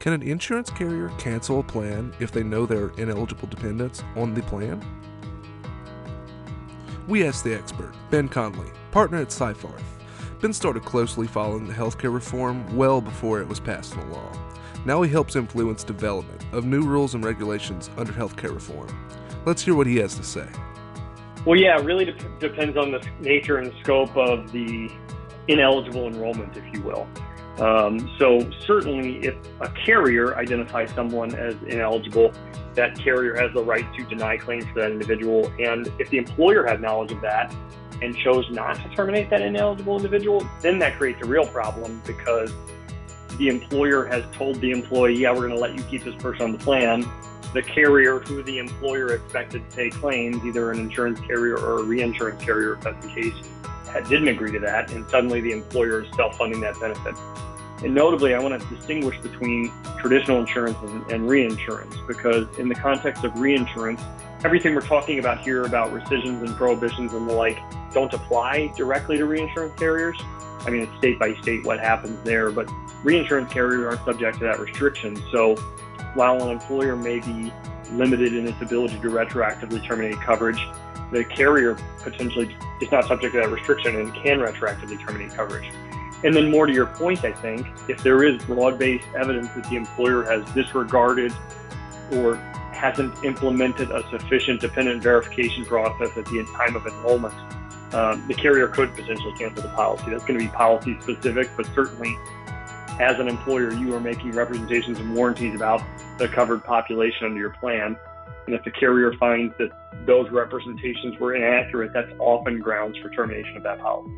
Can an insurance carrier cancel a plan if they know there are ineligible dependents on the plan? We asked the expert, Ben Conley, partner at Seyfarth. Ben started closely following the healthcare reform well before it was passed into law. Now he helps influence development of new rules and regulations under healthcare reform. Let's hear what he has to say. Well, yeah, it really depends on the nature and scope of the ineligible enrollment, if you will. So certainly if a carrier identifies someone as ineligible, that carrier has the right to deny claims for that individual. And if the employer had knowledge of that and chose not to terminate that ineligible individual, then that creates a real problem because the employer has told the employee, yeah, we're going to let you keep this person on the plan. The carrier who the employer expected to pay claims, either an insurance carrier or a reinsurance carrier, if that's the case, didn't agree to that, and suddenly the employer is self-funding that benefit. And notably, I want to distinguish between traditional insurance and reinsurance, because in the context of reinsurance, everything we're talking about here about rescissions and prohibitions and the like don't apply directly to reinsurance carriers. I mean, it's state by state what happens there, but reinsurance carriers aren't subject to that restriction. So while an employer may be limited in its ability to retroactively terminate coverage, the carrier potentially is not subject to that restriction and can retroactively terminate coverage. And then more to your point, I think, if there is broad-based evidence that the employer has disregarded or hasn't implemented a sufficient dependent verification process at the time of enrollment, the carrier could potentially cancel the policy. That's going to be policy specific, but certainly as an employer, you are making representations and warranties about the covered population under your plan. And if the carrier finds that those representations were inaccurate, that's often grounds for termination of that policy.